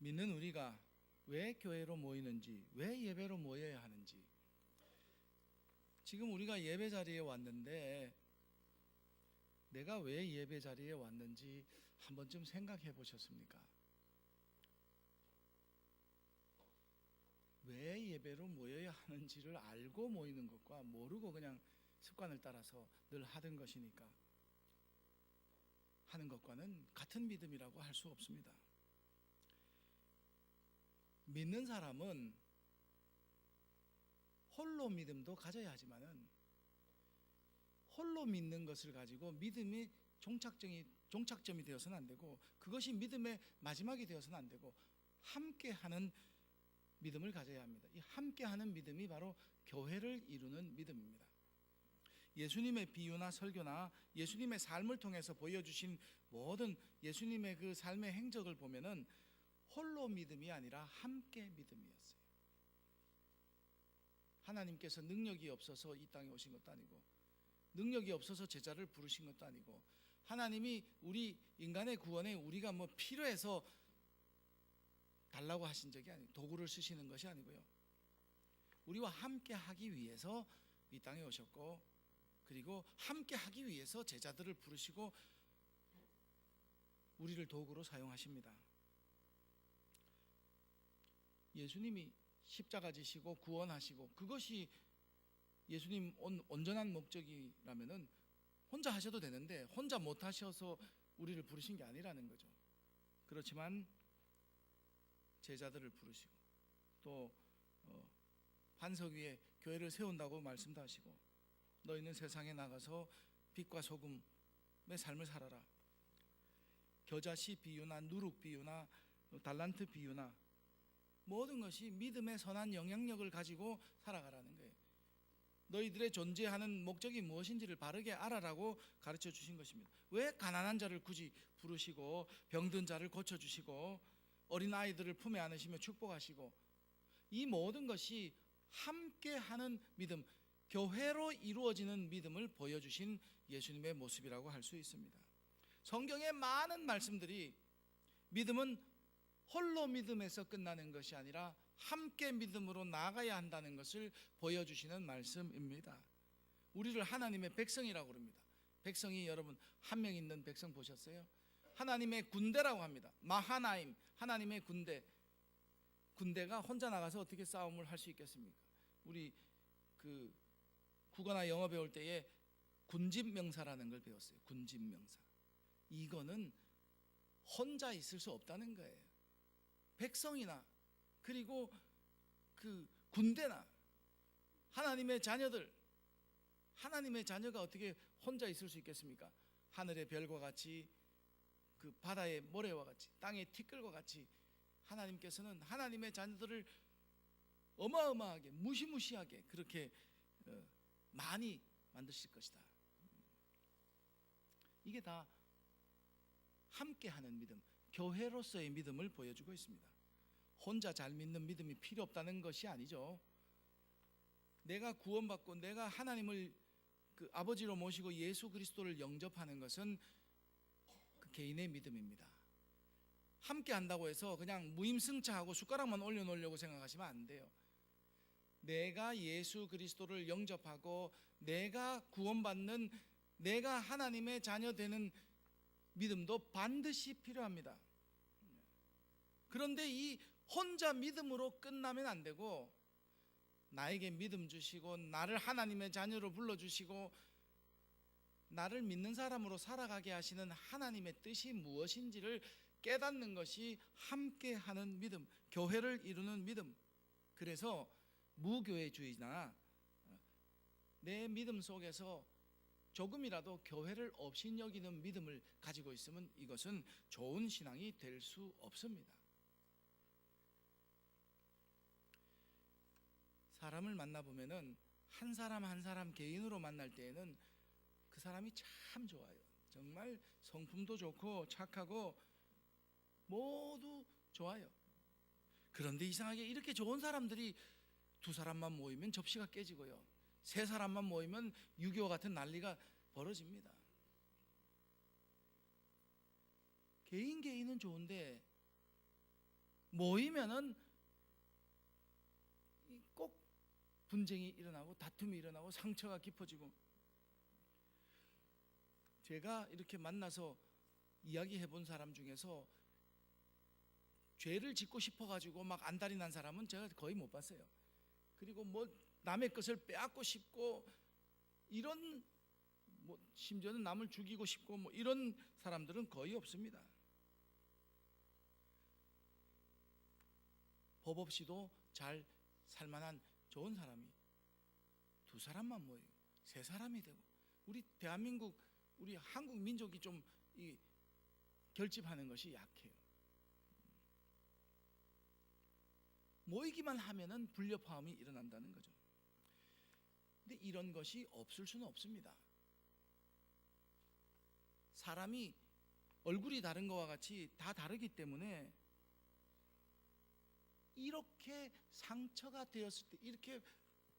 믿는 우리가 왜 교회로 모이는지, 왜 예배로 모여야 하는지, 지금 우리가 예배 자리에 왔는데 내가 왜 예배 자리에 왔는지 한 번쯤 생각해 보셨습니까? 왜 예배로 모여야 하는지를 알고 모이는 것과 모르고 그냥 습관을 따라서 늘 하던 것이니까 하는 것과는 같은 믿음이라고 할 수 없습니다. 믿는 사람은 홀로 믿음도 가져야 하지만은 홀로 믿는 것을 가지고 믿음이 종착점이 되어서는 안 되고, 그것이 믿음의 마지막이 되어서는 안 되고, 함께하는 믿음을 가져야 합니다. 이 함께하는 믿음이 바로 교회를 이루는 믿음입니다. 예수님의 비유나 설교나 예수님의 삶을 통해서 보여주신 모든 예수님의 그 삶의 행적을 보면은 홀로 믿음이 아니라 함께 믿음이었어요. 하나님께서 능력이 없어서 이 땅에 오신 것도 아니고, 능력이 없어서 제자를 부르신 것도 아니고, 하나님이 우리 인간의 구원에 우리가 뭐 필요해서 달라고 하신 적이 아니고, 도구를 쓰시는 것이 아니고요, 우리와 함께 하기 위해서 이 땅에 오셨고, 그리고 함께 하기 위해서 제자들을 부르시고 우리를 도구로 사용하십니다. 예수님이 십자가 지시고 구원하시고, 그것이 예수님 온전한 목적이라면은 혼자 하셔도 되는데 혼자 못 하셔서 우리를 부르신 게 아니라는 거죠. 그렇지만 제자들을 부르시고, 또 반석 위에 교회를 세운다고 말씀도 하시고, 너희는 세상에 나가서 빛과 소금의 삶을 살아라. 겨자씨 비유나 누룩 비유나 달란트 비유나 모든 것이 믿음의 선한 영향력을 가지고 살아가라는 거예요. 너희들의 존재하는 목적이 무엇인지를 바르게 알아라고 가르쳐 주신 것입니다. 왜 가난한 자를 굳이 부르시고 병든 자를 고쳐주시고 어린아이들을 품에 안으시며 축복하시고, 이 모든 것이 함께하는 믿음, 교회로 이루어지는 믿음을 보여주신 예수님의 모습이라고 할 수 있습니다. 성경의 많은 말씀들이 믿음은 홀로 믿음에서 끝나는 것이 아니라 함께 믿음으로 나아가야 한다는 것을 보여주시는 말씀입니다. 우리를 하나님의 백성이라고 그럽니다. 백성이 여러분 한 명 있는 백성 보셨어요? 하나님의 군대라고 합니다. 마하나임, 하나님의 군대. 군대가 혼자 나가서 어떻게 싸움을 할 수 있겠습니까? 우리 그 국어나 영어 배울 때에 군집명사라는 걸 배웠어요. 군집명사. 이거는 혼자 있을 수 없다는 거예요. 백성이나 그리고 그 군대나 하나님의 자녀들, 하나님의 자녀가 어떻게 혼자 있을 수 있겠습니까? 하늘의 별과 같이, 그 바다의 모래와 같이, 땅의 티끌과 같이 하나님께서는 하나님의 자녀들을 어마어마하게, 무시무시하게 그렇게 많이 만드실 것이다. 이게 다 함께하는 믿음, 교회로서의 믿음을 보여주고 있습니다. 혼자 잘 믿는 믿음이 필요 없다는 것이 아니죠. 내가 구원받고 내가 하나님을 그 아버지로 모시고 예수 그리스도를 영접하는 것은 그 개인의 믿음입니다. 함께 한다고 해서 그냥 무임승차하고 숟가락만 올려놓으려고 생각하시면 안 돼요. 내가 예수 그리스도를 영접하고 내가 구원받는, 내가 하나님의 자녀 되는 믿음도 반드시 필요합니다. 그런데 이 혼자 믿음으로 끝나면 안 되고, 나에게 믿음 주시고 나를 하나님의 자녀로 불러주시고 나를 믿는 사람으로 살아가게 하시는 하나님의 뜻이 무엇인지를 깨닫는 것이 함께하는 믿음, 교회를 이루는 믿음. 그래서 무교회주의나 내 믿음 속에서 조금이라도 교회를 업신여기는 믿음을 가지고 있으면 이것은 좋은 신앙이 될 수 없습니다. 사람을 만나보면은 한 사람 한 사람 개인으로 만날 때에는 그 사람이 참 좋아요. 정말 성품도 좋고 착하고 모두 좋아요. 그런데 이상하게 이렇게 좋은 사람들이 두 사람만 모이면 접시가 깨지고요, 세 사람만 모이면 유교 같은 난리가 벌어집니다. 개인은 좋은데 모이면은 꼭 분쟁이 일어나고 다툼이 일어나고 상처가 깊어지고, 제가 이렇게 만나서 이야기해 본 사람 중에서 죄를 짓고 싶어 가지고 막 안달이 난 사람은 제가 거의 못 봤어요. 그리고 뭐 남의 것을 빼앗고 싶고 이런, 뭐 심지어는 남을 죽이고 싶고 뭐 이런 사람들은 거의 없습니다. 법 없이도 잘 살만한 좋은 사람이 두 사람만 모이고 세 사람이 되고, 우리 대한민국, 우리 한국 민족이 좀 이 결집하는 것이 약해요. 모이기만 하면은 불협화음이 일어난다는 거죠. 근데 이런 것이 없을 수는 없습니다. 사람이 얼굴이 다른 것과 같이 다 다르기 때문에 이렇게 상처가 되었을 때, 이렇게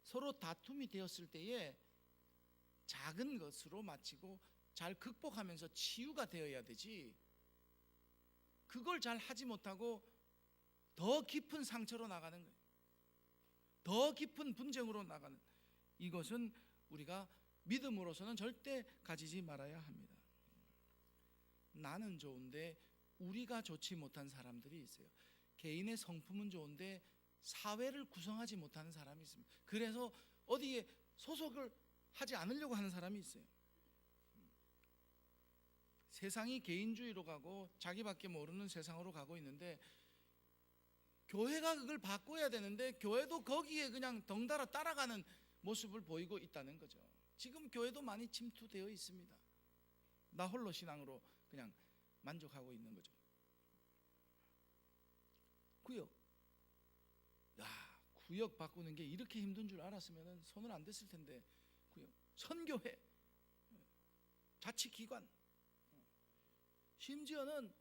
서로 다툼이 되었을 때에 작은 것으로 마치고 잘 극복하면서 치유가 되어야 되지, 그걸 잘 하지 못하고 더 깊은 상처로 나가는 거예요. 더 깊은 분쟁으로 나가는, 이것은 우리가 믿음으로서는 절대 가지지 말아야 합니다. 나는 좋은데 우리가 좋지 못한 사람들이 있어요. 개인의 성품은 좋은데 사회를 구성하지 못하는 사람이 있습니다. 그래서 어디에 소속을 하지 않으려고 하는 사람이 있어요. 세상이 개인주의로 가고 자기밖에 모르는 세상으로 가고 있는데, 교회가 그걸 바꿔야 되는데 교회도 거기에 그냥 덩달아 따라가는 모습을 보이고 있다는 거죠. 지금 교회도 많이 침투되어 있습니다. 나 홀로 신앙으로 그냥 만족하고 있는 거죠. 구역, 구역 바꾸는 게 이렇게 힘든 줄 알았으면 손을 안 댔을 텐데. 구역, 선교회, 자치기관, 심지어는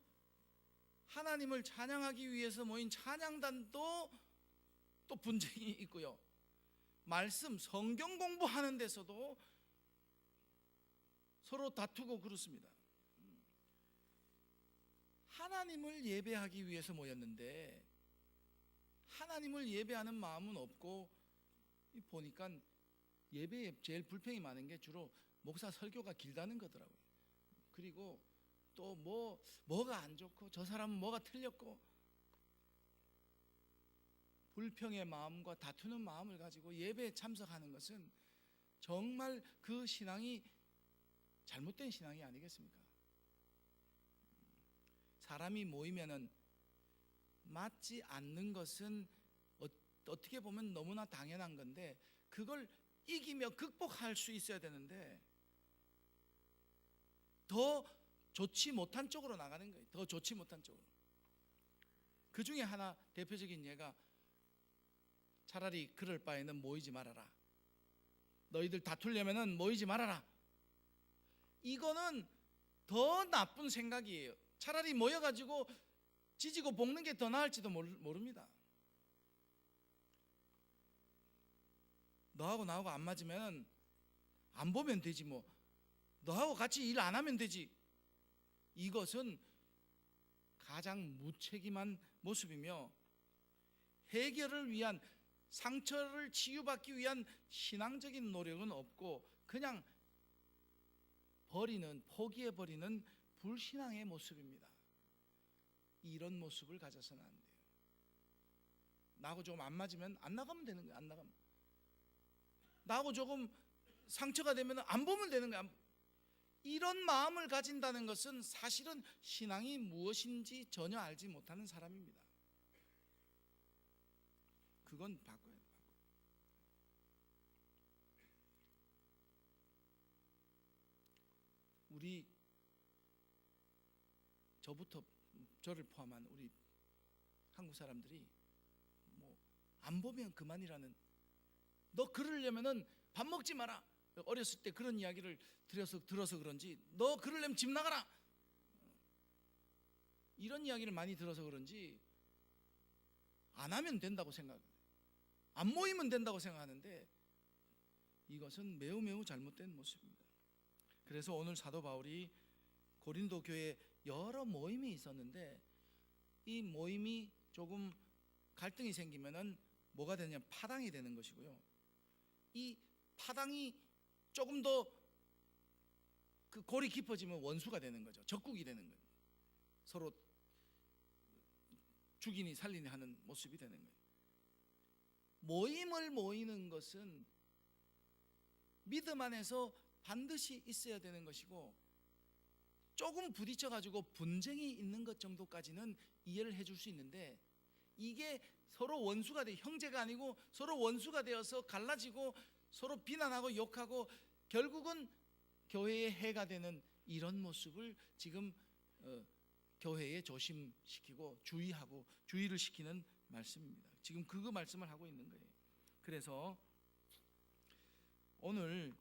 하나님을 찬양하기 위해서 모인 찬양단도 또 분쟁이 있고요. 말씀, 성경 공부하는 데서도 서로 다투고 그렇습니다. 하나님을 예배하기 위해서 모였는데 하나님을 예배하는 마음은 없고, 보니까 예배에 제일 불평이 많은 게 주로 목사 설교가 길다는 거더라고요. 그리고 또 뭐가 안 좋고 저 사람은 뭐가 틀렸고, 불평의 마음과 다투는 마음을 가지고 예배에 참석하는 것은 정말 그 신앙이 잘못된 신앙이 아니겠습니까? 사람이 모이면은 맞지 않는 것은 어떻게 보면 너무나 당연한 건데, 그걸 이기며 극복할 수 있어야 되는데 더 좋지 못한 쪽으로 나가는 거예요. 더 좋지 못한 쪽으로. 그 중에 하나 대표적인 예가, 차라리 그럴 바에는 모이지 말아라. 너희들 다투려면은 모이지 말아라. 이거는 더 나쁜 생각이에요. 차라리 모여가지고 지지고 볶는 게 더 나을지도 모릅니다. 너하고 나하고 안 맞으면 안 보면 되지, 뭐 너하고 같이 일 안 하면 되지. 이것은 가장 무책임한 모습이며, 해결을 위한, 상처를 치유받기 위한 신앙적인 노력은 없고 그냥 포기해버리는 불신앙의 모습입니다. 이런 모습을 가져서는 안 돼요. 나하고 조금 안 맞으면 안 나가면 되는 거예요. 안 나가면. 나하고 조금 상처가 되면 안 보면 되는 거예요. 이런 마음을 가진다는 것은 사실은 신앙이 무엇인지 전혀 알지 못하는 사람입니다. 그건 바꿔야 돼요. 우리, 저를 포함한 우리 한국 사람들이 뭐 안 보면 그만이라는, 너 그러려면은 밥 먹지 마라. 어렸을 때 그런 이야기를 들어서 그런지, 너 그러려면 집 나가라. 이런 이야기를 많이 들어서 그런지 안 하면 된다고 생각해요. 안 모이면 된다고 생각하는데 이것은 매우 잘못된 모습입니다. 그래서 오늘 사도 바울이 고린도 교회에 여러 모임이 있었는데 이 모임이 조금 갈등이 생기면은 뭐가 되냐면 파당이 되는 것이고요. 이 파당이 조금 더 그 골이 깊어지면 원수가 되는 거죠. 적국이 되는 거예요. 서로 죽이니 살리니 하는 모습이 되는 거예요. 모임을 모이는 것은 믿음 안에서 반드시 있어야 되는 것이고, 조금 부딪혀 가지고 분쟁이 있는 것 정도까지는 이해를 해줄 수 있는데, 이게 서로 원수가 돼, 형제가 아니고 서로 원수가 되어서 갈라지고 서로 비난하고 욕하고 결국은 교회의 해가 되는 이런 모습을 지금 교회에 조심시키고 주의를 시키는 말씀입니다. 지금 그 말씀을 하고 있는 거예요. 그래서 오늘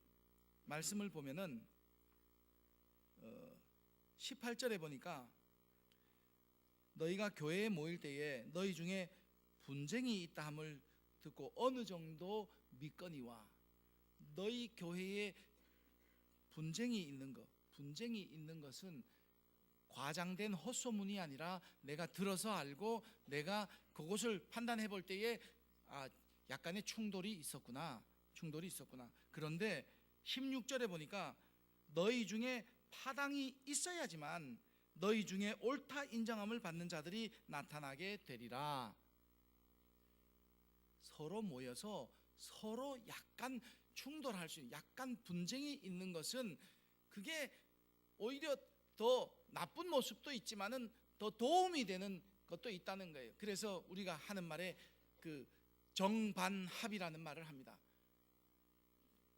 말씀을 보면은 18절에 보니까 너희가 교회에 모일 때에 너희 중에 분쟁이 있다 함을 듣고 어느 정도 믿거니와, 너희 교회에 분쟁이 있는 것은 과장된 헛소문이 아니라 내가 들어서 알고 내가 그것을 판단해 볼 때에 약간의 충돌이 있었구나. 그런데 16절에 보니까 너희 중에 파당이 있어야지만 너희 중에 옳다 인정함을 받는 자들이 나타나게 되리라. 서로 모여서 서로 약간 충돌할 수 있는, 약간 분쟁이 있는 것은 그게 오히려 더 나쁜 모습도 있지만은 더 도움이 되는 것도 있다는 거예요. 그래서 우리가 하는 말에 그 정반합이라는 말을 합니다.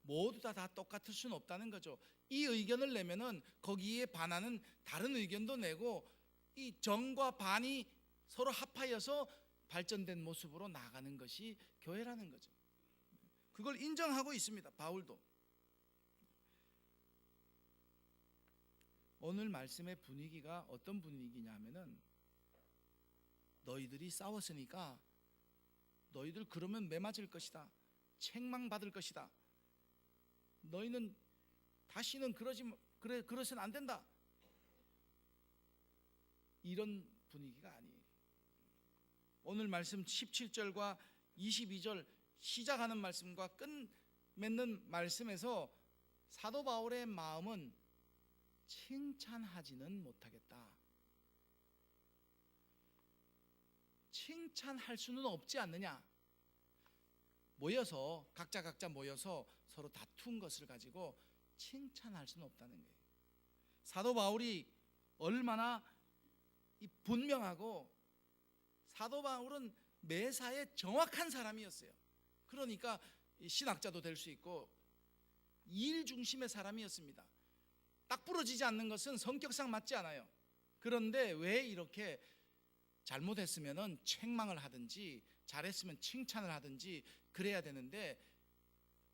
모두 다 똑같을 수는 없다는 거죠. 이 의견을 내면은 거기에 반하는 다른 의견도 내고, 이 정과 반이 서로 합하여서 발전된 모습으로 나가는 것이 교회라는 거죠. 그걸 인정하고 있습니다, 바울도. 오늘 말씀의 분위기가 어떤 분위기냐면은, 너희들이 싸웠으니까 너희들 그러면 매맞을 것이다, 책망받을 것이다, 너희는 다시는 그러서는 안 된다, 이런 분위기가 아니에요. 오늘 말씀 17절과 22절 시작하는 말씀과 끝맺는 말씀에서 사도 바울의 마음은 칭찬하지는 못하겠다. 칭찬할 수는 없지 않느냐. 각자 모여서 서로 다툰 것을 가지고 칭찬할 수는 없다는 거예요. 사도 바울이 얼마나 분명하고, 사도 바울은 매사에 정확한 사람이었어요. 그러니까 신학자도 될 수 있고 일 중심의 사람이었습니다. 딱 부러지지 않는 것은 성격상 맞지 않아요. 그런데 왜 이렇게 잘못했으면 책망을 하든지 잘했으면 칭찬을 하든지 그래야 되는데,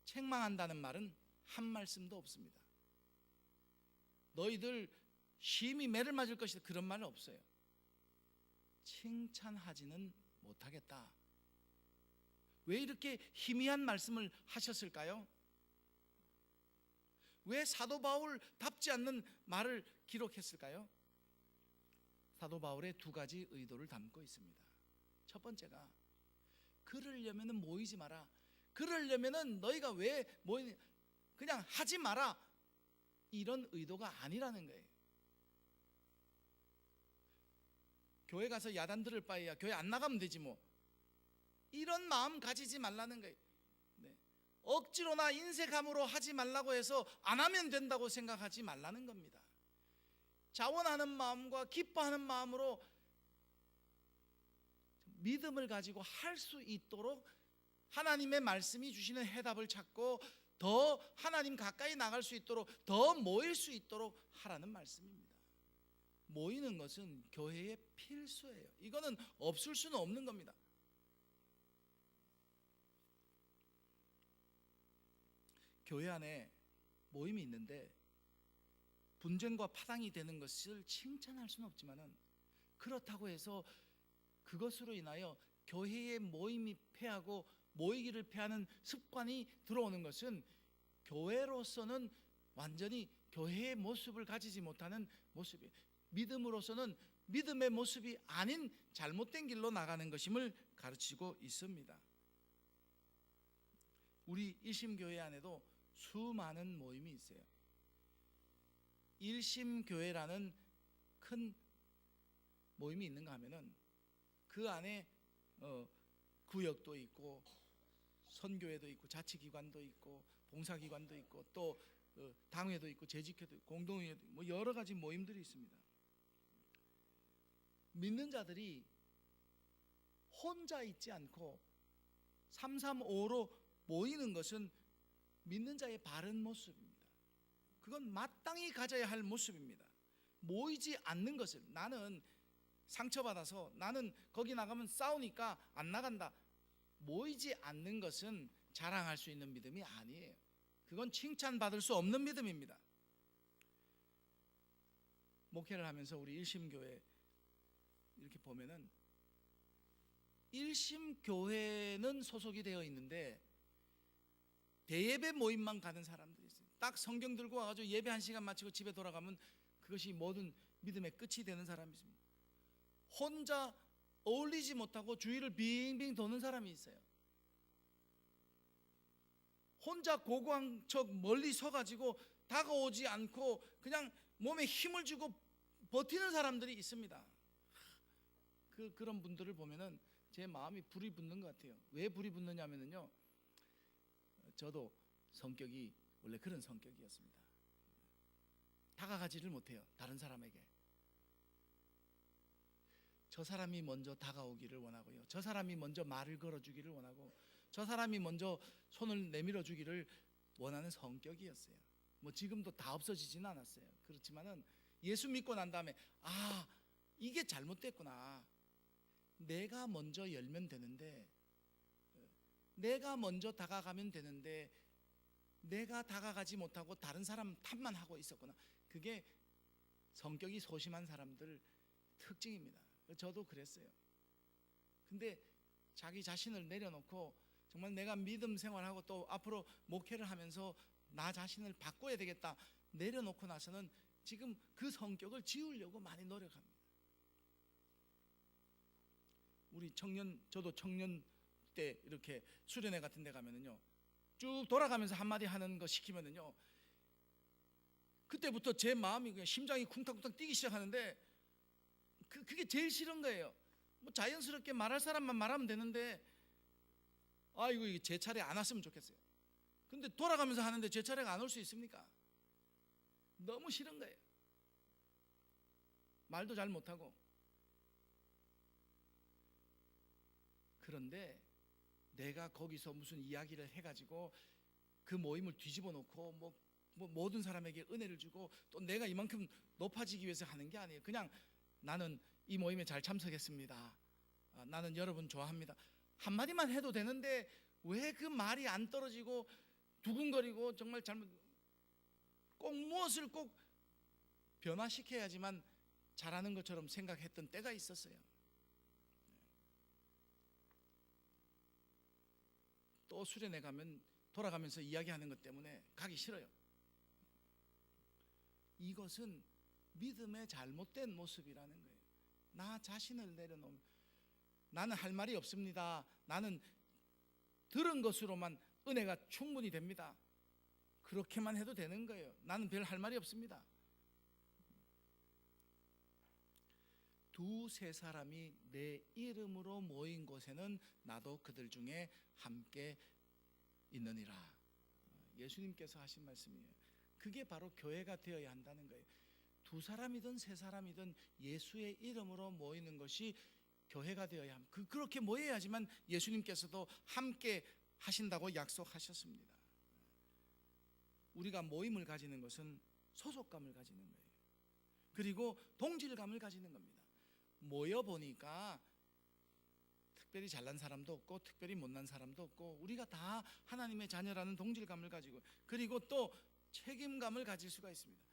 책망한다는 말은 한 말씀도 없습니다. 너희들 심히 매를 맞을 것이다, 그런 말은 없어요. 칭찬하지는 못하겠다. 왜 이렇게 희미한 말씀을 하셨을까요? 왜 사도 바울답지 않는 말을 기록했을까요? 사도 바울의 두 가지 의도를 담고 있습니다. 첫 번째가, 그러려면 모이지 마라, 그러려면 너희가 왜 모이냐, 그냥 하지 마라, 이런 의도가 아니라는 거예요. 교회 가서 야단 들을 바에야 교회 안 나가면 되지 뭐, 이런 마음 가지지 말라는 거예요. 네. 억지로나 인색함으로 하지 말라고 해서 안 하면 된다고 생각하지 말라는 겁니다. 자원하는 마음과 기뻐하는 마음으로 믿음을 가지고 할 수 있도록 하나님의 말씀이 주시는 해답을 찾고 더 하나님 가까이 나갈 수 있도록, 더 모일 수 있도록 하라는 말씀입니다. 모이는 것은 교회의 필수예요. 이거는 없을 수는 없는 겁니다. 교회 안에 모임이 있는데 분쟁과 파당이 되는 것을 칭찬할 수는 없지만은, 그렇다고 해서 그것으로 인하여 교회의 모임이 패하고 모이기를 패하는 습관이 들어오는 것은 교회로서는 완전히 교회의 모습을 가지지 못하는 모습이에요. 믿음으로서는 믿음의 모습이 아닌 잘못된 길로 나가는 것임을 가르치고 있습니다. 우리 일심교회 안에도 수많은 모임이 있어요. 일심교회라는 큰 모임이 있는가 하면은 그 안에 구역도 있고 선교회도 있고 자치기관도 있고 봉사기관도 있고 또 당회도 있고 재직회도 있고 공동회도 있고 뭐 여러 가지 모임들이 있습니다. 믿는 자들이 혼자 있지 않고 335로 모이는 것은 믿는 자의 바른 모습입니다. 그건 마땅히 가져야 할 모습입니다. 모이지 않는 것을, 나는 상처받아서 나는 거기 나가면 싸우니까 안 나간다, 모이지 않는 것은 자랑할 수 있는 믿음이 아니에요. 그건 칭찬받을 수 없는 믿음입니다. 목회를 하면서 우리 일심교회 이렇게 보면은 일심교회는 소속이 되어 있는데 대예배 모임만 가는 사람들이 있어요. 딱 성경 들고 와가지고 예배 1시간 마치고 집에 돌아가면 그것이 모든 믿음의 끝이 되는 사람이 있습니다. 혼자 어울리지 못하고 주위를 빙빙 도는 사람이 있어요. 혼자 고고한 척 멀리 서가지고 다가오지 않고 그냥 몸에 힘을 주고 버티는 사람들이 있습니다. 그런 분들을 보면은 제 마음이 불이 붙는 것 같아요. 왜 불이 붙느냐면요, 저도 성격이 원래 그런 성격이었습니다. 다가가지를 못해요, 다른 사람에게. 저 사람이 먼저 다가오기를 원하고요, 저 사람이 먼저 말을 걸어주기를 원하고, 저 사람이 먼저 손을 내밀어 주기를 원하는 성격이었어요. 뭐 지금도 다 없어지지는 않았어요. 그렇지만은 예수 믿고 난 다음에 이게 잘못됐구나. 내가 먼저 열면 되는데, 내가 먼저 다가가면 되는데 내가 다가가지 못하고 다른 사람 탓만 하고 있었구나. 그게 성격이 소심한 사람들 특징입니다. 저도 그랬어요. 근데 자기 자신을 내려놓고 정말 내가 믿음 생활하고 또 앞으로 목회를 하면서 나 자신을 바꿔야 되겠다 내려놓고 나서는 지금 그 성격을 지우려고 많이 노력합니다. 우리 저도 청년 때 이렇게 수련회 같은 데 가면은요, 쭉 돌아가면서 한마디 하는 거 시키면은요, 그때부터 제 마음이 그냥 심장이 쿵탕쿵탕 뛰기 시작하는데 그게 제일 싫은 거예요. 뭐 자연스럽게 말할 사람만 말하면 되는데 이거 제 차례 안 왔으면 좋겠어요. 근데 돌아가면서 하는데 제 차례가 안 올 수 있습니까? 너무 싫은 거예요. 말도 잘 못하고. 그런데 내가 거기서 무슨 이야기를 해가지고 그 모임을 뒤집어 놓고 뭐 모든 사람에게 은혜를 주고 또 내가 이만큼 높아지기 위해서 하는 게 아니에요. 그냥 나는 이 모임에 잘 참석했습니다. 나는 여러분 좋아합니다. 한마디만 해도 되는데 왜 그 말이 안 떨어지고 두근거리고 정말 꼭 무엇을 꼭 변화시켜야지만 잘하는 것처럼 생각했던 때가 있었어요. 또 수련회 가면 돌아가면서 이야기하는 것 때문에 가기 싫어요. 이것은 믿음의 잘못된 모습이라는 거예요. 나 자신을 내려놓으면 나는 할 말이 없습니다. 나는 들은 것으로만 은혜가 충분히 됩니다. 그렇게만 해도 되는 거예요. 나는 별 할 말이 없습니다. 두세 사람이 내 이름으로 모인 곳에는 나도 그들 중에 함께 있느니라. 예수님께서 하신 말씀이에요. 그게 바로 교회가 되어야 한다는 거예요. 두 사람이든 세 사람이든 예수의 이름으로 모이는 것이 교회가 되어야 합니다. 그렇게 모여야지만 예수님께서도 함께 하신다고 약속하셨습니다. 우리가 모임을 가지는 것은 소속감을 가지는 거예요. 그리고 동질감을 가지는 겁니다. 모여보니까 특별히 잘난 사람도 없고 특별히 못난 사람도 없고 우리가 다 하나님의 자녀라는 동질감을 가지고, 그리고 또 책임감을 가질 수가 있습니다.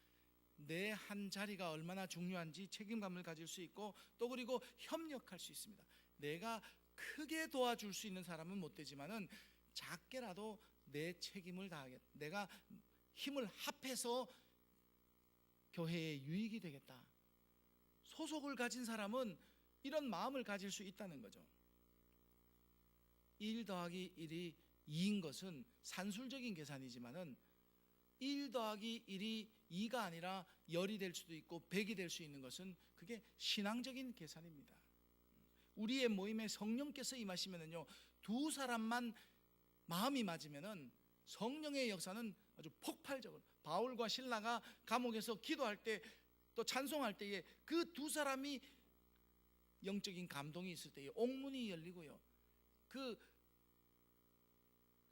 내 한 자리가 얼마나 중요한지 책임감을 가질 수 있고, 또 그리고 협력할 수 있습니다. 내가 크게 도와줄 수 있는 사람은 못 되지만은 작게라도 내 책임을 다하겠다. 내가 힘을 합해서 교회에 유익이 되겠다. 소속을 가진 사람은 이런 마음을 가질 수 있다는 거죠. 1 더하기 1이 2인 것은 산술적인 계산이지만은 1 더하기 1이 2가 아니라 10이 될 수도 있고 100이 될 수 있는 것은 그게 신앙적인 계산입니다. 우리의 모임에 성령께서 임하시면은요, 두 사람만 마음이 맞으면은 성령의 역사는 아주 폭발적으로, 바울과 실라가 감옥에서 기도할 때 또 찬송할 때에 그 두 사람이 영적인 감동이 있을 때에 옥문이 열리고요, 그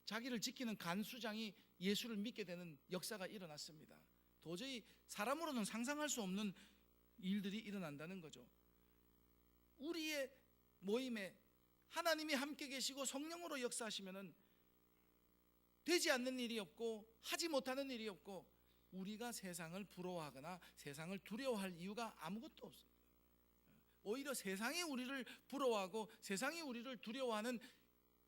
자기를 지키는 간수장이 예수를 믿게 되는 역사가 일어났습니다. 도저히 사람으로는 상상할 수 없는 일들이 일어난다는 거죠. 우리의 모임에 하나님이 함께 계시고 성령으로 역사하시면은 되지 않는 일이 없고 하지 못하는 일이 없고, 우리가 세상을 부러워하거나 세상을 두려워할 이유가 아무것도 없습니다. 오히려 세상이 우리를 부러워하고 세상이 우리를 두려워하는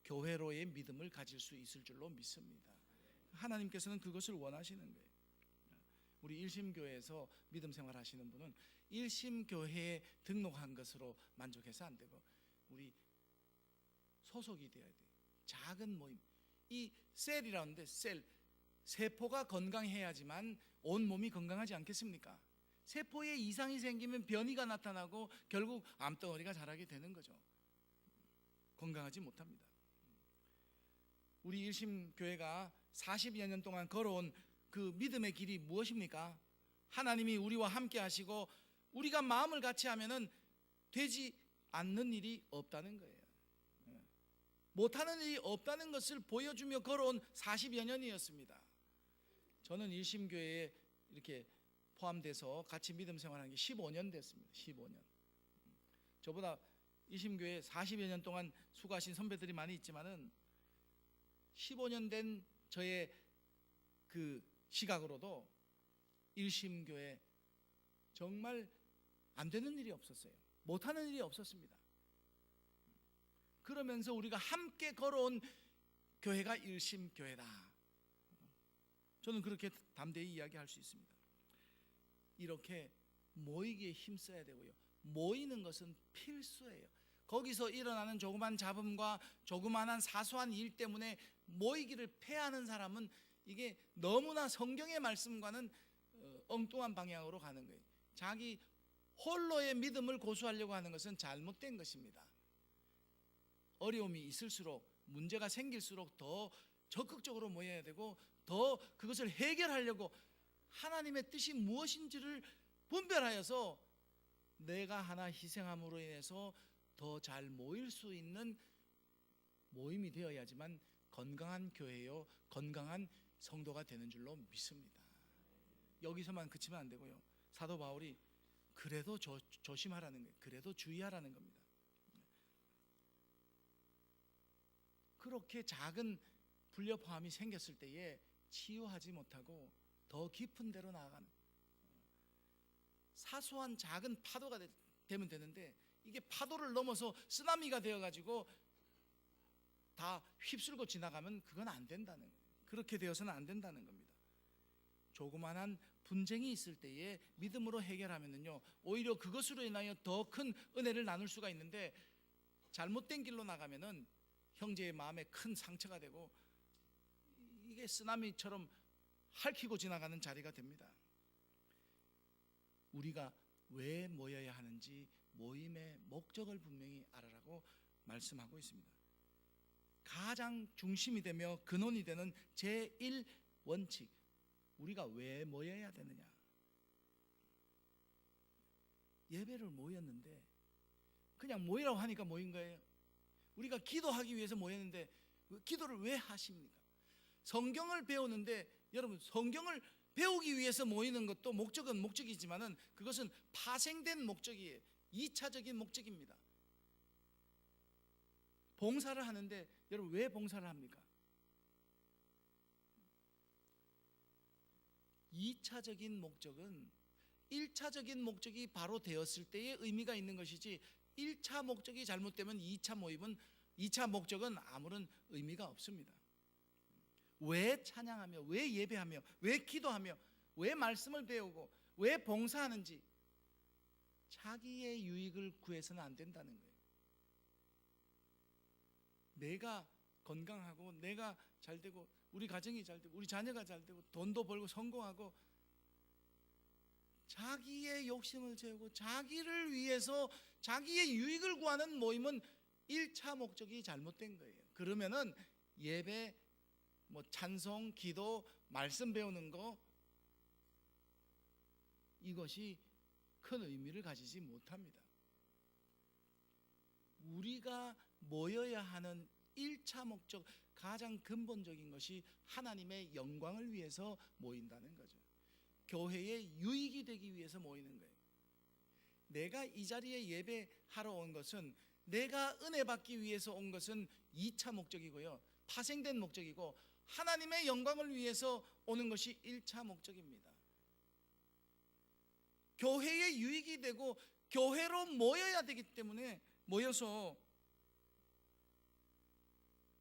교회로의 믿음을 가질 수 있을 줄로 믿습니다. 하나님께서는 그것을 원하시는 거예요. 우리 일심교회에서 믿음 생활하시는 분은 일심교회에 등록한 것으로 만족해서 안 되고 우리 소속이 되어야 돼요. 작은 모임, 이 셀이라는데, 셀, 세포가 건강해야지만 온 몸이 건강하지 않겠습니까? 세포에 이상이 생기면 변이가 나타나고 결국 암덩어리가 자라게 되는 거죠. 건강하지 못합니다. 우리 일심교회가 40여 년 동안 걸어온 그 믿음의 길이 무엇입니까? 하나님이 우리와 함께 하시고 우리가 마음을 같이 하면은 되지 않는 일이 없다는 거예요. 못하는 일이 없다는 것을 보여주며 걸어온 40여 년이었습니다. 저는 일심교회에 이렇게 포함돼서 같이 믿음 생활한 게 15년 됐습니다. 15년. 저보다 일심교회 40여 년 동안 수고하신 선배들이 많이 있지만은 15년 된 저의 그 시각으로도 일심교회 정말 안 되는 일이 없었어요. 못하는 일이 없었습니다. 그러면서 우리가 함께 걸어온 교회가 일심교회다. 저는 그렇게 담대히 이야기할 수 있습니다. 이렇게 모이기에 힘써야 되고요, 모이는 것은 필수예요. 거기서 일어나는 조그만 잡음과 조그만한 사소한 일 때문에 모이기를 패하는 사람은 이게 너무나 성경의 말씀과는 엉뚱한 방향으로 가는 거예요. 자기 홀로의 믿음을 고수하려고 하는 것은 잘못된 것입니다. 어려움이 있을수록, 문제가 생길수록 더 적극적으로 모여야 되고 더 그것을 해결하려고 하나님의 뜻이 무엇인지를 분별하여서 내가 하나 희생함으로 인해서 더 잘 모일 수 있는 모임이 되어야지만 건강한 교회요, 건강한 성도가 되는 줄로 믿습니다. 여기서만 그치면 안 되고요, 사도 바울이 그래도 조심하라는 거예요. 그래도 주의하라는 겁니다. 그렇게 작은 불협화음이 생겼을 때에 치유하지 못하고 더 깊은 데로 나아가는, 사소한 작은 파도가 되면 되는데 이게 파도를 넘어서 쓰나미가 되어가지고 다 휩쓸고 지나가면 그건 안 된다는 거예요. 그렇게 되어서는 안 된다는 겁니다. 조그만한 분쟁이 있을 때에 믿음으로 해결하면은요, 오히려 그것으로 인하여 더 큰 은혜를 나눌 수가 있는데, 잘못된 길로 나가면은 형제의 마음에 큰 상처가 되고 이게 쓰나미처럼 핥히고 지나가는 자리가 됩니다. 우리가 왜 모여야 하는지 모임의 목적을 분명히 알아라고 말씀하고 있습니다. 가장 중심이 되며 근원이 되는 제1원칙, 우리가 왜 모여야 되느냐. 예배를 모였는데 그냥 모이라고 하니까 모인 거예요. 우리가 기도하기 위해서 모였는데 기도를 왜 하십니까? 성경을 배우는데, 여러분, 성경을 배우기 위해서 모이는 것도 목적은 목적이지만은 그것은 파생된 목적이에요. 2차적인 목적입니다. 봉사를 하는데 여러분 왜 봉사를 합니까? 2차적인 목적은 1차적인 목적이 바로 되었을 때의 의미가 있는 것이지, 1차 목적이 잘못되면 2차 목적은 아무런 의미가 없습니다. 왜 찬양하며, 왜 예배하며, 왜 기도하며, 왜 말씀을 배우고, 왜 봉사하는지 자기의 유익을 구해서는 안 된다는 거예요. 내가 건강하고 내가 잘 되고 우리 가정이 잘 되고 우리 자녀가 잘 되고 돈도 벌고 성공하고 자기의 욕심을 채우고 자기를 위해서 자기의 유익을 구하는 모임은 1차 목적이 잘못된 거예요. 그러면은 예배, 찬송, 기도, 말씀 배우는 거 이것이 큰 의미를 가지지 못합니다. 우리가 모여야 하는 1차 목적, 가장 근본적인 것이 하나님의 영광을 위해서 모인다는 거죠. 교회의 유익이 되기 위해서 모이는 거예요. 내가 이 자리에 예배하러 온 것은, 내가 은혜 받기 위해서 온 것은 2차 목적이고요, 파생된 목적이고, 하나님의 영광을 위해서 오는 것이 1차 목적입니다. 교회의 유익이 되고 교회로 모여야 되기 때문에 모여서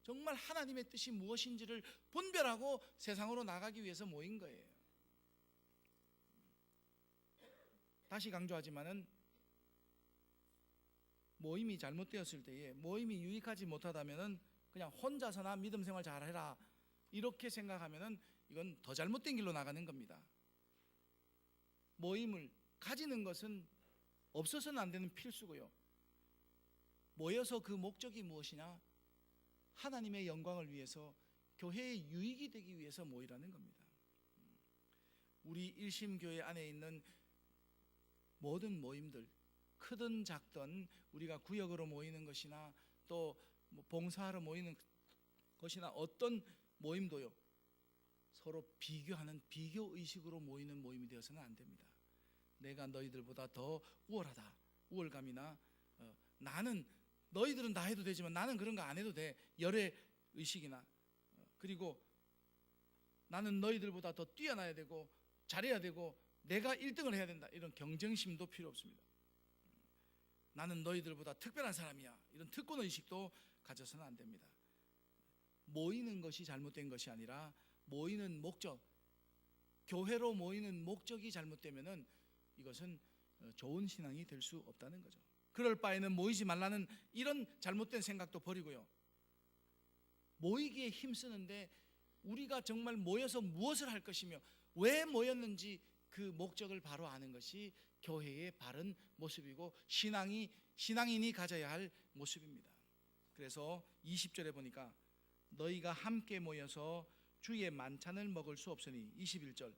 정말 하나님의 뜻이 무엇인지를 분별하고 세상으로 나가기 위해서 모인 거예요. 다시 강조하지만은 모임이 잘못되었을 때에, 모임이 유익하지 못하다면은 그냥 혼자서나 믿음 생활 잘해라 이렇게 생각하면은 이건 더 잘못된 길로 나가는 겁니다. 모임을 가지는 것은 없어서는 안 되는 필수고요. 모여서 그 목적이 무엇이냐? 하나님의 영광을 위해서, 교회의 유익이 되기 위해서 모이라는 겁니다. 우리 일심교회 안에 있는 모든 모임들, 크든 작든, 우리가 구역으로 모이는 것이나 또 봉사하러 모이는 것이나 어떤 모임도요, 서로 비교하는 비교의식으로 모이는 모임이 되어서는 안 됩니다. 내가 너희들보다 더 우월하다, 우월감이나 나는, 너희들은 다 해도 되지만 나는 그런 거 안 해도 돼, 열애의식이나 그리고 나는 너희들보다 더 뛰어나야 되고 잘해야 되고 내가 1등을 해야 된다, 이런 경쟁심도 필요 없습니다. 나는 너희들보다 특별한 사람이야, 이런 특권의식도 가져서는 안 됩니다. 모이는 것이 잘못된 것이 아니라 모이는 목적, 교회로 모이는 목적이 잘못되면은 이것은 좋은 신앙이 될 수 없다는 거죠. 그럴 바에는 모이지 말라는 이런 잘못된 생각도 버리고요, 모이기에 힘쓰는데 우리가 정말 모여서 무엇을 할 것이며 왜 모였는지 그 목적을 바로 아는 것이 교회의 바른 모습이고 신앙인이 가져야 할 모습입니다. 그래서 20절에 보니까 너희가 함께 모여서 주의 만찬을 먹을 수 없으니, 21절,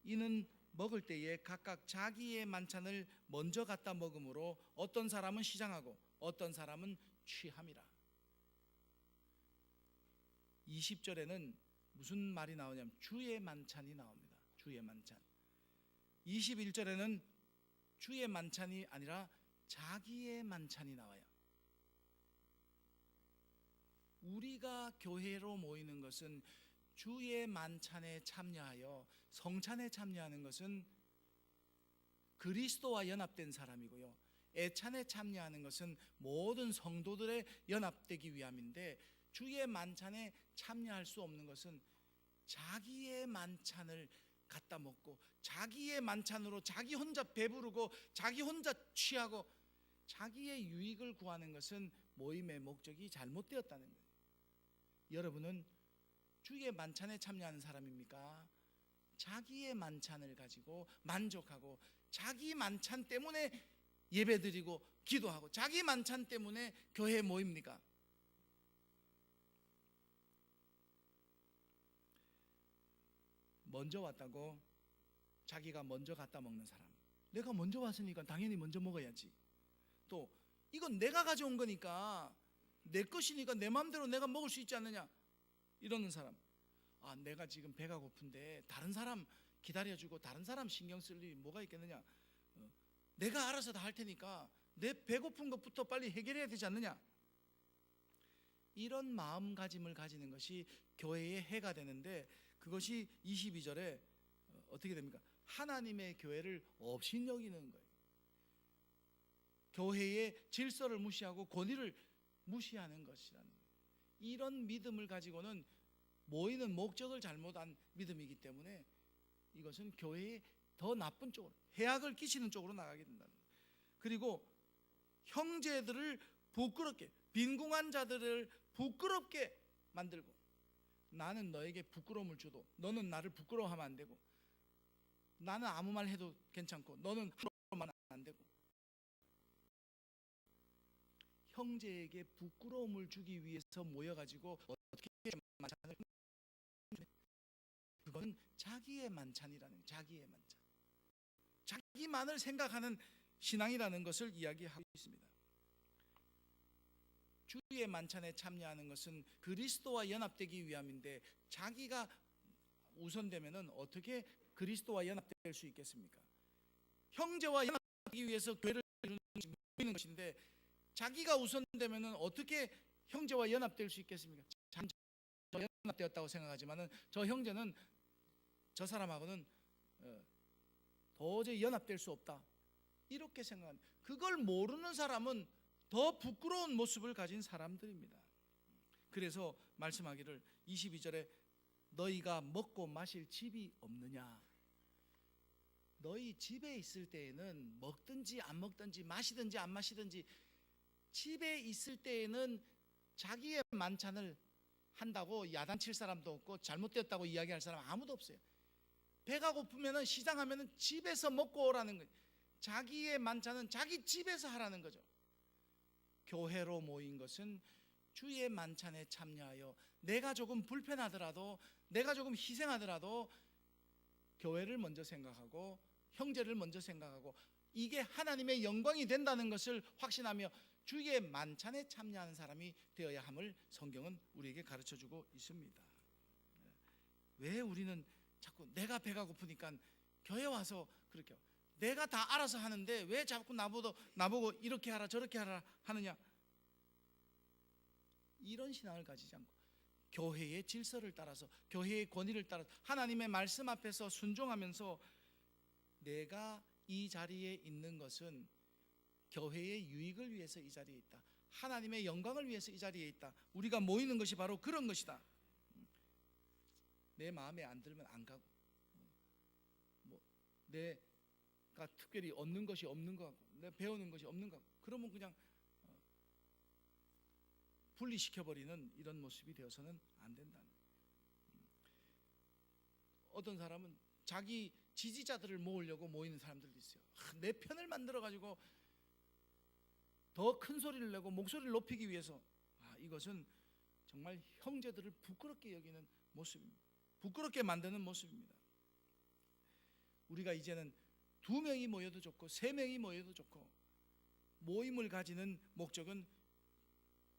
이는 먹을 때에 각각 자기의 만찬을 먼저 갖다 먹음으로 어떤 사람은 시장하고 어떤 사람은 취함이라. 20절에는 무슨 말이 나오냐면 주의 만찬이 나옵니다. 주의 만찬. 21절에는 주의 만찬이 아니라 자기의 만찬이 나와요. 우리가 교회로 모이는 것은 주의 만찬에 참여하여, 성찬에 참여하는 것은 그리스도와 연합된 사람이고요, 애찬에 참여하는 것은 모든 성도들의 연합되기 위함인데, 주의 만찬에 참여할 수 없는 것은 자기의 만찬을 갖다 먹고 자기의 만찬으로 자기 혼자 배부르고 자기 혼자 취하고 자기의 유익을 구하는 것은 모임의 목적이 잘못되었다는 거예요. 여러분은 주의 만찬에 참여하는 사람입니까? 자기의 만찬을 가지고 만족하고 자기 만찬 때문에 예배드리고 기도하고 자기 만찬 때문에 교회에 모입니까? 먼저 왔다고 자기가 먼저 갖다 먹는 사람, 내가 먼저 왔으니까 당연히 먼저 먹어야지, 또 이건 내가 가져온 거니까 내 것이니까 내 마음대로 내가 먹을 수 있지 않느냐, 이러는 사람, 내가 지금 배가 고픈데 다른 사람 기다려주고 다른 사람 신경 쓸 일이 뭐가 있겠느냐, 내가 알아서 다 할 테니까 내 배고픈 것부터 빨리 해결해야 되지 않느냐, 이런 마음가짐을 가지는 것이 교회의 해가 되는데, 그것이 22절에 어떻게 됩니까? 하나님의 교회를 업신여기는 거예요. 교회의 질서를 무시하고 권위를 무시하는 것이라는 거예요. 이런 믿음을 가지고는 모이는 목적을 잘못한 믿음이기 때문에 이것은 교회에 더 나쁜 쪽으로, 해악을 끼치는 쪽으로 나가게 된다는 거예요. 그리고 형제들을 부끄럽게, 빈궁한 자들을 부끄럽게 만들고, 나는 너에게 부끄러움을 줘도 너는 나를 부끄러워하면 안 되고, 나는 아무 말 해도 괜찮고 너는 하면 안 되고, 형제에게 부끄러움을 주기 위해서 모여가지고 어떻게 만찬을, 그건 자기의 만찬이라는 거예요. 자기의 만찬, 자기만을 생각하는 신앙이라는 것을 이야기하고 있습니다. 주의 만찬에 참여하는 것은 그리스도와 연합되기 위함인데, 자기가 우선되면은 어떻게 그리스도와 연합될 수 있겠습니까? 형제와 연합하기 위해서 교회를 이루는 것인데, 자기가 우선되면은 어떻게 형제와 연합될 수 있겠습니까? 저 연합되었다고 생각하지만은 저 형제는 저 사람하고는 도저히 연합될 수 없다, 이렇게 생각합니다. 그걸 모르는 사람은 더 부끄러운 모습을 가진 사람들입니다. 그래서 말씀하기를 22절에 너희가 먹고 마실 집이 없느냐. 너희 집에 있을 때에는 먹든지 안 먹든지 마시든지 안 마시든지, 집에 있을 때에는 자기의 만찬을 한다고 야단칠 사람도 없고 잘못되었다고 이야기할 사람 아무도 없어요. 배가 고프면 시장 하면 집에서 먹고 오라는 거예요. 자기의 만찬은 자기 집에서 하라는 거죠. 교회로 모인 것은 주의 만찬에 참여하여 내가 조금 불편하더라도, 내가 조금 희생하더라도 교회를 먼저 생각하고 형제를 먼저 생각하고, 이게 하나님의 영광이 된다는 것을 확신하며 주의 만찬에 참여하는 사람이 되어야 함을 성경은 우리에게 가르쳐주고 있습니다. 왜 우리는 자꾸 내가 배가 고프니까 교회 와서 그렇게, 내가 다 알아서 하는데 왜 자꾸 나보고 이렇게 하라 저렇게 하라 하느냐, 이런 신앙을 가지지 않고 교회의 질서를 따라서, 교회의 권위를 따라서 하나님의 말씀 앞에서 순종하면서, 내가 이 자리에 있는 것은 교회의 유익을 위해서 이 자리에 있다, 하나님의 영광을 위해서 이 자리에 있다, 우리가 모이는 것이 바로 그런 것이다. 내 마음에 안 들면 안 가고, 내가 특별히 얻는 것이 없는 것 같고, 내가 배우는 것이 없는 것 같고, 그러면 그냥 분리시켜버리는 이런 모습이 되어서는 안 된다는 거예요. 어떤 사람은 자기 지지자들을 모으려고 모이는 사람들도 있어요. 내 편을 만들어가지고 더 큰 소리를 내고 목소리를 높이기 위해서, 이것은 정말 형제들을 부끄럽게 여기는 모습입니다. 부끄럽게 만드는 모습입니다. 우리가 이제는 2명이 모여도 좋고 3명이 모여도 좋고, 모임을 가지는 목적은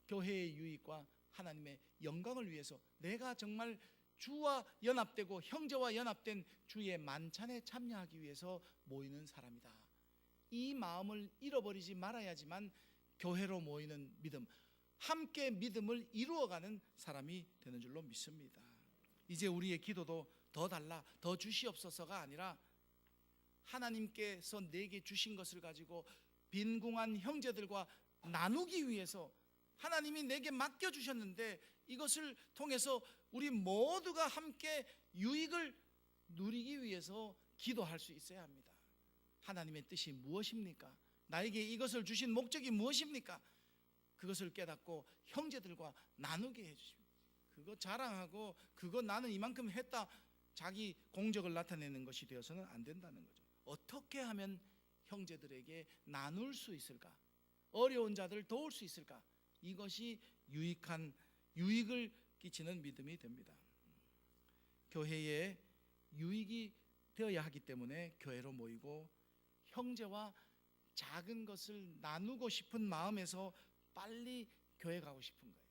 교회의 유익과 하나님의 영광을 위해서, 내가 정말 주와 연합되고 형제와 연합된 주의 만찬에 참여하기 위해서 모이는 사람이다. 이 마음을 잃어버리지 말아야지만 교회로 모이는 믿음, 함께 믿음을 이루어가는 사람이 되는 줄로 믿습니다. 이제 우리의 기도도 더 달라, 더 주시옵소서가 아니라, 하나님께서 내게 주신 것을 가지고 빈궁한 형제들과 나누기 위해서, 하나님이 내게 맡겨주셨는데 이것을 통해서 우리 모두가 함께 유익을 누리기 위해서 기도할 수 있어야 합니다. 하나님의 뜻이 무엇입니까? 나에게 이것을 주신 목적이 무엇입니까? 그것을 깨닫고 형제들과 나누게 해주십니다. 그거 자랑하고 그거 나는 이만큼 했다, 자기 공적을 나타내는 것이 되어서는 안 된다는 거죠. 어떻게 하면 형제들에게 나눌 수 있을까? 어려운 자들을 도울 수 있을까? 이것이 유익을 끼치는 믿음이 됩니다. 교회에 유익이 되어야 하기 때문에 교회로 모이고, 형제와 작은 것을 나누고 싶은 마음에서 빨리 교회 가고 싶은 거예요.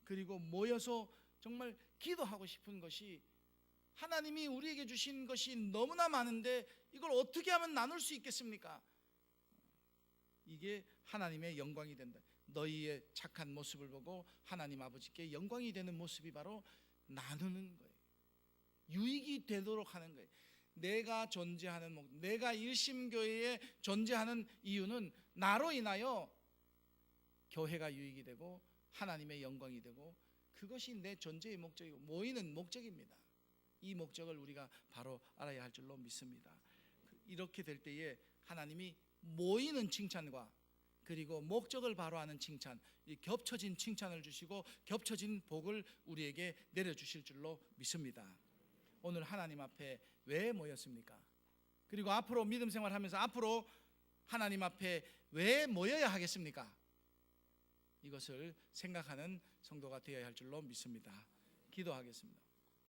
그리고 모여서 정말 기도하고 싶은 것이, 하나님이 우리에게 주신 것이 너무나 많은데 이걸 어떻게 하면 나눌 수 있겠습니까? 이게 하나님의 영광이 된다. 너희의 착한 모습을 보고 하나님 아버지께 영광이 되는 모습이 바로 나누는 거예요. 유익이 되도록 하는 거예요. 내가 존재하는, 내가 일심교회에 존재하는 이유는 나로 인하여 교회가 유익이 되고 하나님의 영광이 되고, 그것이 내 존재의 목적이고 모이는 목적입니다. 이 목적을 우리가 바로 알아야 할 줄로 믿습니다. 이렇게 될 때에 하나님이 모이는 칭찬과 그리고 목적을 바로하는 칭찬, 이 겹쳐진 칭찬을 주시고 겹쳐진 복을 우리에게 내려주실 줄로 믿습니다. 오늘 하나님 앞에 왜 모였습니까? 그리고 앞으로 믿음 생활하면서 앞으로 하나님 앞에 왜 모여야 하겠습니까? 이것을 생각하는 성도가 되어야 할 줄로 믿습니다. 기도하겠습니다.